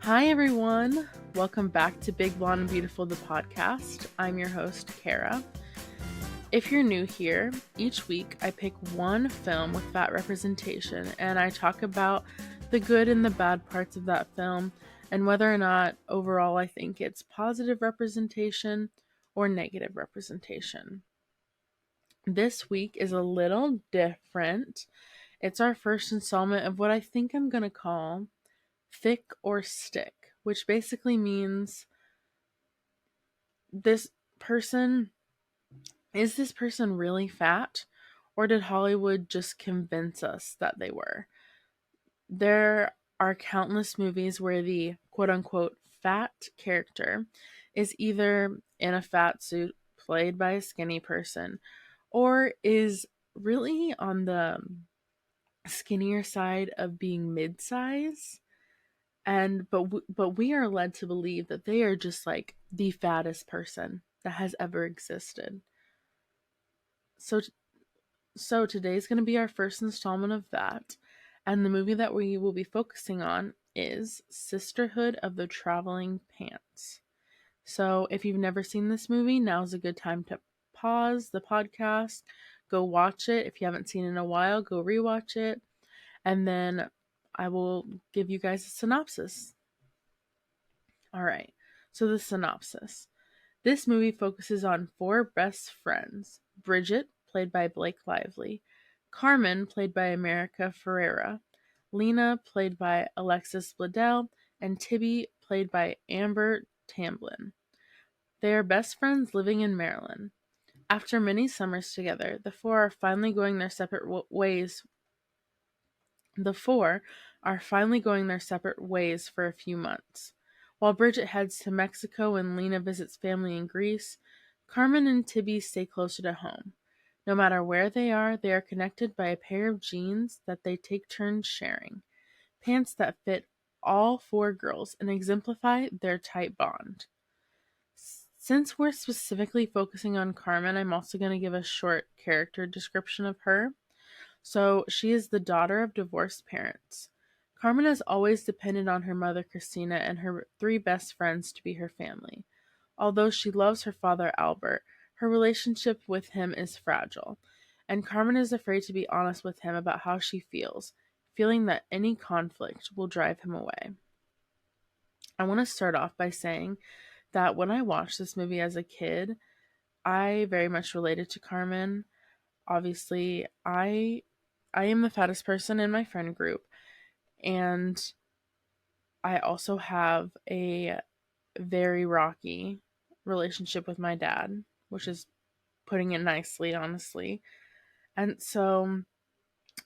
Hi everyone, welcome back to Big Blonde and Beautiful, the podcast. I'm your host, Kara. If you're new here, each week I pick one film with fat representation and I talk about the good and the bad parts of that film and whether or not overall I think it's positive representation or negative representation. This week is a little different. It's our first installment of what I think I'm going to call Thick or Stick, which basically means this person is this person really fat, or did Hollywood just convince us that they were? There are countless movies where the quote unquote fat character is either in a fat suit played by a skinny person or is really on the skinnier side of being mid-size, but we are led to believe that they are just like the fattest person that has ever existed. So today's going to be our first installment of that, and the movie that we will be focusing on is Sisterhood of the Traveling Pants. So if you've never seen this movie, now's a good time to pause the podcast, go watch it. If you haven't seen it in a while, go rewatch it, and then I will give you guys a synopsis. All right, so the synopsis. This movie focuses on four best friends: Bridget, played by Blake Lively; Carmen, played by America Ferrera; Lena, played by Alexis Bledel; and Tibby, played by Amber Tamblyn. They are best friends living in Maryland. After many summers together, the four are finally going their separate ways. The four are finally going their separate ways for a few months. While Bridget heads to Mexico and Lena visits family in Greece, Carmen and Tibby stay closer to home. No matter where they are connected by a pair of jeans that they take turns sharing. Pants that fit all four girls and exemplify their tight bond. Since we're specifically focusing on Carmen, I'm also going to give a short character description of her. So she is the daughter of divorced parents. Carmen has always depended on her mother Christina and her three best friends to be her family. Although she loves her father Albert, her relationship with him is fragile, and Carmen is afraid to be honest with him about how she feels, feeling that any conflict will drive him away. I want to start off by saying that when I watched this movie as a kid, I very much related to Carmen. Obviously, I am the fattest person in my friend group, and I also have a very rocky relationship with my dad, which is putting it nicely, honestly. And so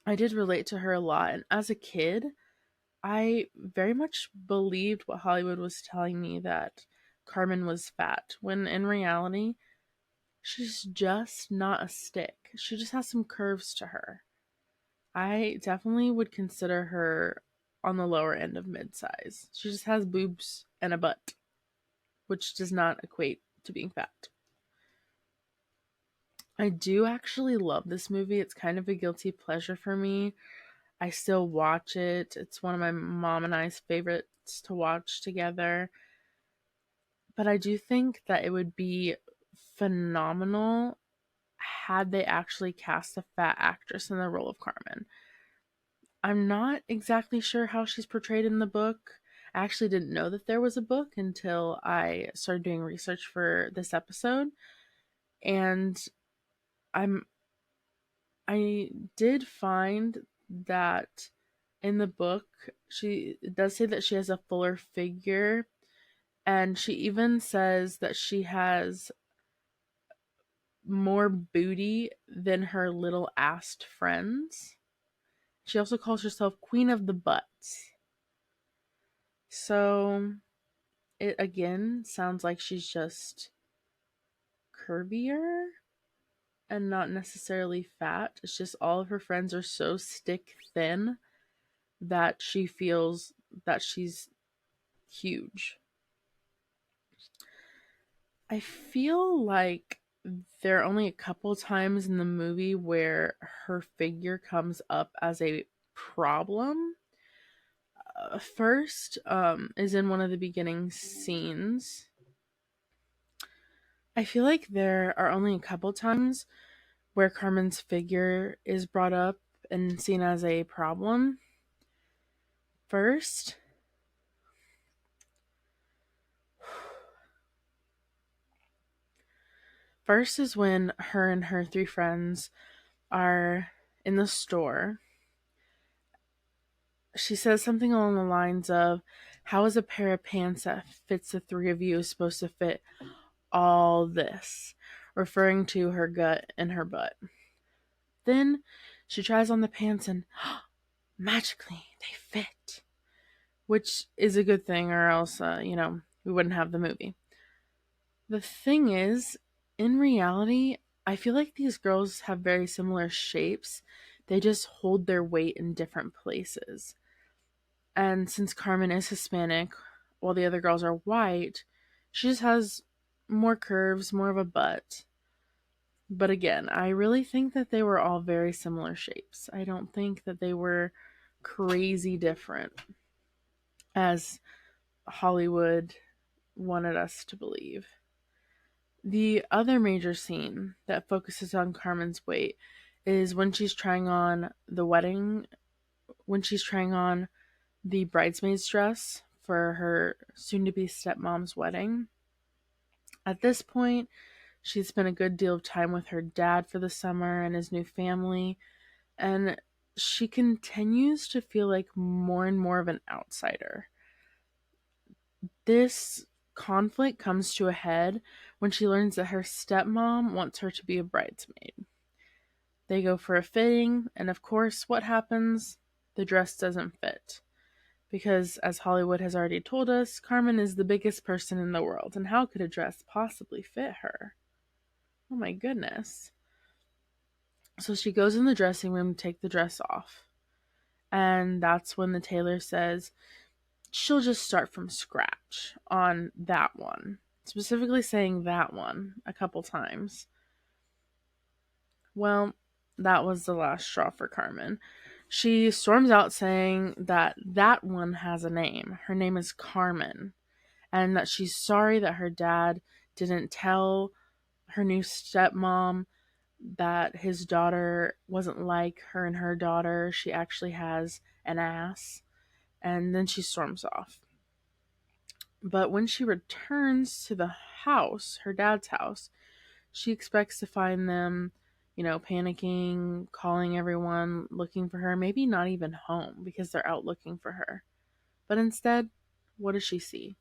I did relate to her a lot. And as a kid, I very much believed what Hollywood was telling me, that Carmen was fat, when in reality, she's just not a stick. She just has some curves to her. I definitely would consider her on the lower end of mid-size. She just has boobs and a butt, which does not equate to being fat. I do actually love this movie. It's kind of a guilty pleasure for me. I still watch it. It's one of my mom and I's favorites to watch together. But I do think that it would be phenomenal had they actually cast a fat actress in the role of Carmen. I'm not exactly sure how she's portrayed in the book. I actually didn't know that there was a book until I started doing research for this episode. And I'm I did find that in the book she does say that she has a fuller figure, and she even says that she has more booty than her little assed friends. She also calls herself Queen of the Butts. So it again sounds like she's just curvier and not necessarily fat. It's just all of her friends are so stick thin that she feels that she's huge. I feel like there are only a couple times in the movie where her figure comes up as a problem. First is in one of the beginning scenes. I feel like there are only a couple times where Carmen's figure is brought up and seen as a problem. First, first is when her and her three friends are in the store. She says something along the lines of, "How is a pair of pants that fits the three of you supposed to fit all this?" Referring to her gut and her butt. Then she tries on the pants and magically they fit, which is a good thing, or else, we wouldn't have the movie. The thing is, in reality, I feel like these girls have very similar shapes. They just hold their weight in different places. And since Carmen is Hispanic, while the other girls are white, she just has more curves, more of a butt. But again, I really think that they were all very similar shapes. I don't think that they were crazy different, as Hollywood wanted us to believe. The other major scene that focuses on Carmen's weight is when she's trying on the bridesmaid's dress for her soon to be stepmom's wedding. At this point, she'd spent a good deal of time with her dad for the summer and his new family, and she continues to feel like more and more of an outsider. This conflict comes to a head when she learns that her stepmom wants her to be a bridesmaid. They go for a fitting, and of course, what happens? The dress doesn't fit. Because, as Hollywood has already told us, Carmen is the biggest person in the world, and how could a dress possibly fit her? Oh my goodness. So she goes in the dressing room to take the dress off. And that's when the tailor says she'll just start from scratch on that one. Specifically saying that one a couple times. Well, that was the last straw for Carmen. She storms out saying that that one has a name. Her name is Carmen. And that she's sorry that her dad didn't tell her new stepmom that his daughter wasn't like her and her daughter. She actually has an ass. And then she storms off. But when she returns to the house, her dad's house, she expects to find them, panicking, calling everyone, looking for her, maybe not even home because they're out looking for her. But instead, what does she see?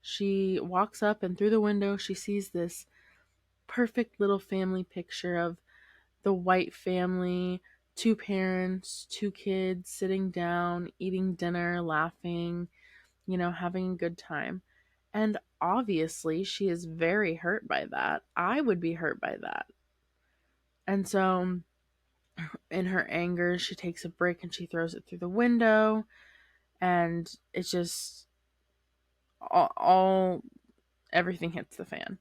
She walks up, and through the window, she sees this perfect little family picture of the white family, two parents, two kids sitting down, eating dinner, laughing, having a good time. And obviously, she is very hurt by that. I would be hurt by that. And so, in her anger, she takes a brick and she throws it through the window. And it's just all everything hits the fan.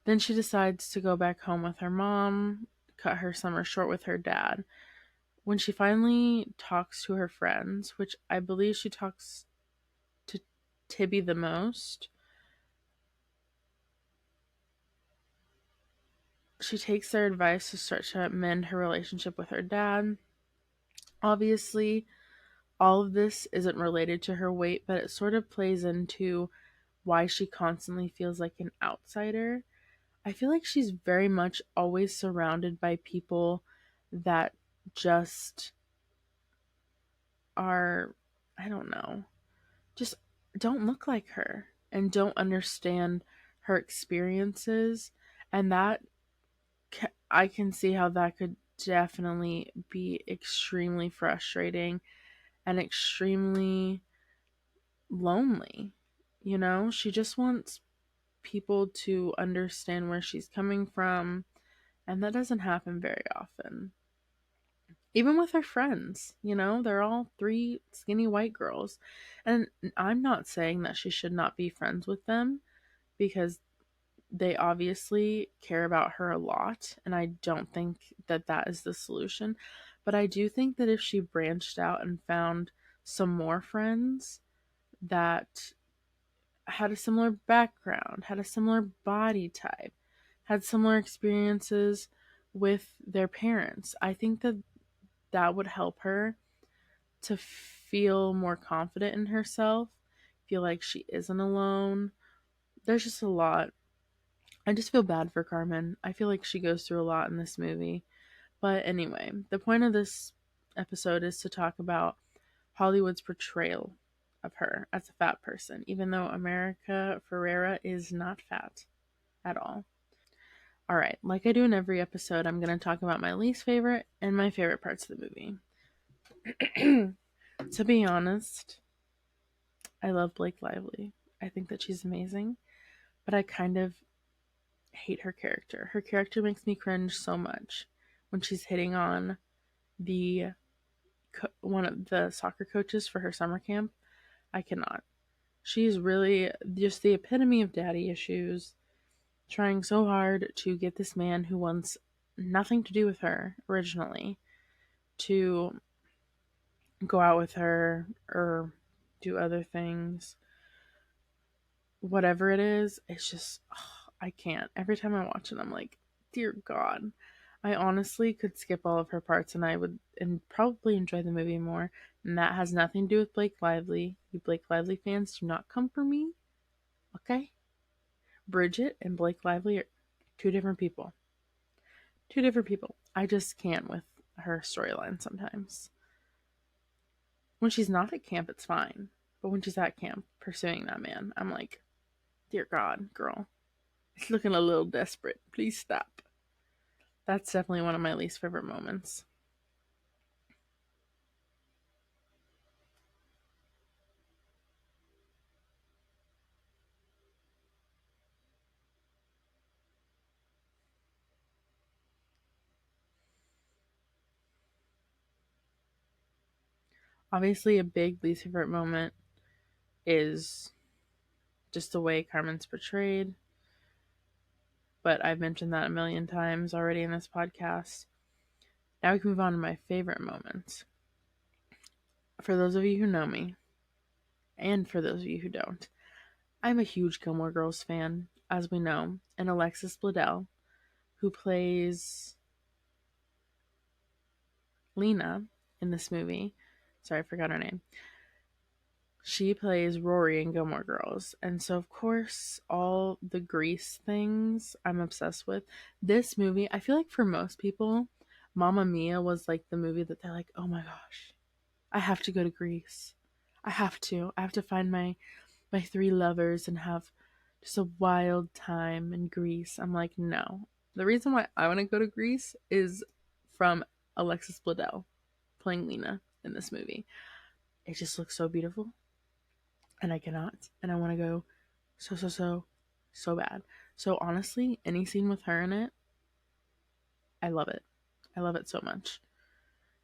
Then she decides to go back home with her mom, cut her summer short with her dad. When she finally talks to her friends, which I believe she talks to Tibby the most, she takes their advice to start to mend her relationship with her dad. Obviously, all of this isn't related to her weight, but it sort of plays into why she constantly feels like an outsider. I feel like she's very much always surrounded by people that just are, I don't know, just don't look like her and don't understand her experiences. And that, I can see how that could definitely be extremely frustrating and extremely lonely. She just wants people to understand where she's coming from, and that doesn't happen very often. Even with her friends, they're all three skinny white girls. And I'm not saying that she should not be friends with them, because they obviously care about her a lot, and I don't think that that is the solution. But I do think that if she branched out and found some more friends that had a similar background, had a similar body type, had similar experiences with their parents, I think that that would help her to feel more confident in herself, feel like she isn't alone. There's just a lot. I just feel bad for Carmen. I feel like she goes through a lot in this movie. But anyway, the point of this episode is to talk about Hollywood's portrayal of her as a fat person, even though America Ferrera is not fat at all. All right, like I do in every episode, I'm going to talk about my least favorite and my favorite parts of the movie. To be honest, I love Blake Lively. I think that she's amazing, but I kind of hate her character. Her character makes me cringe so much when she's hitting on the one of the soccer coaches for her summer camp. I cannot. She's really just the epitome of daddy issues, trying so hard to get this man who wants nothing to do with her originally to go out with her or do other things. Whatever it is, it's just, I can't. Every time I watch it, I'm like, dear God. I honestly could skip all of her parts and I would and probably enjoy the movie more. And that has nothing to do with Blake Lively. You Blake Lively fans, do not come for me. Okay? Bridget and Blake Lively are two different people. Two different people. I just can't with her storyline sometimes. When she's not at camp, it's fine. But when she's at camp pursuing that man, I'm like, dear God, girl. It's looking a little desperate. Please stop. That's definitely one of my least favorite moments. Obviously, a big least favorite moment is just the way Carmen's portrayed. But I've mentioned that a million times already in this podcast. Now we can move on to my favorite moments. For those of you who know me, and for those of you who don't, I'm a huge Gilmore Girls fan, as we know, and Alexis Bledel, who plays Lena in this movie. Sorry, I forgot her name. She plays Rory in Gilmore Girls. And so, of course, all the Grease things I'm obsessed with. This movie, I feel like for most people, Mamma Mia was like the movie that they're like, oh my gosh, I have to go to Greece. I have to. I have to find my three lovers and have just a wild time in Greece. I'm like, no. The reason why I want to go to Greece is from Alexis Bledel playing Lena in this movie. It just looks so beautiful. And I cannot. And I want to go so bad. So honestly, any scene with her in it, I love it. I love it so much.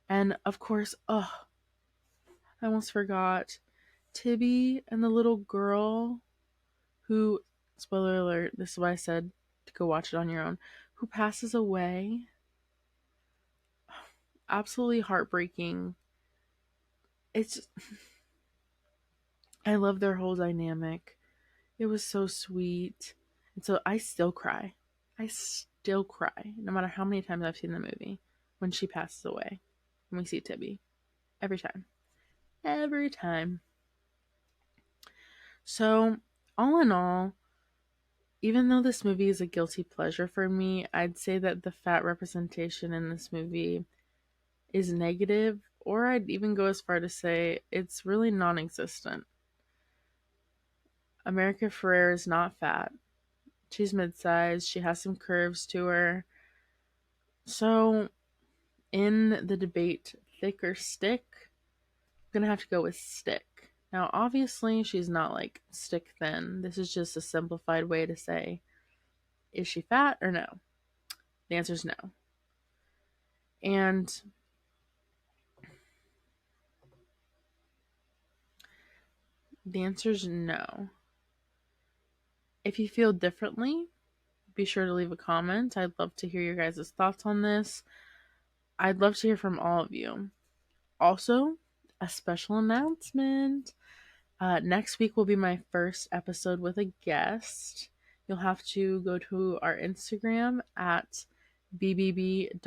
And of course, I almost forgot Tibby and the little girl who, spoiler alert, this is why I said to go watch it on your own, who passes away. Absolutely heartbreaking. It's just, I love their whole dynamic. It was so sweet. And so I still cry. I still cry, no matter how many times I've seen the movie, when she passes away. When we see Tibby. Every time. Every time. So, all in all, even though this movie is a guilty pleasure for me, I'd say that the fat representation in this movie is negative, or I'd even go as far to say it's really non existent. America Ferrera is not fat. She's mid sized, she has some curves to her. So, in the debate, thick or stick, I'm gonna have to go with stick. Now, obviously, she's not like stick thin. This is just a simplified way to say, is she fat or no? The answer is no. And the answer is no. If you feel differently, be sure to leave a comment. I'd love to hear your guys' thoughts on this. I'd love to hear from all of you. Also, a special announcement. Next week will be my first episode with a guest. You'll have to go to our Instagram at bbb.podcast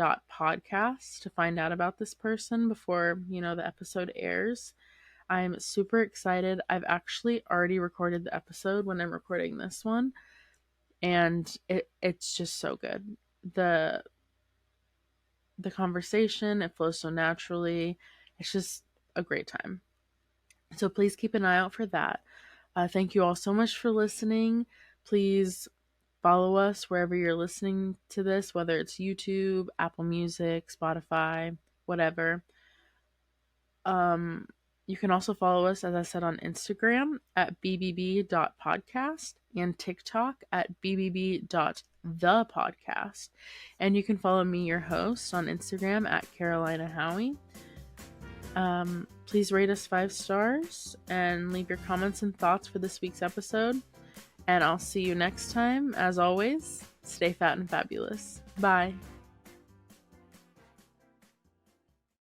to find out about this person before, the episode airs. I'm super excited. I've actually already recorded the episode when I'm recording this one, and it's just so good. The conversation, it flows so naturally. It's just a great time. So please keep an eye out for that. Thank you all so much for listening. Please follow us wherever you're listening to this, whether it's YouTube, Apple Music, Spotify, whatever. You can also follow us, as I said, on Instagram at bbb.podcast and TikTok at bbb.thepodcast. And you can follow me, your host, on Instagram at Carolina Howie. Please rate us 5 stars and leave your comments and thoughts for this week's episode. And I'll see you next time. As always, stay fat and fabulous. Bye.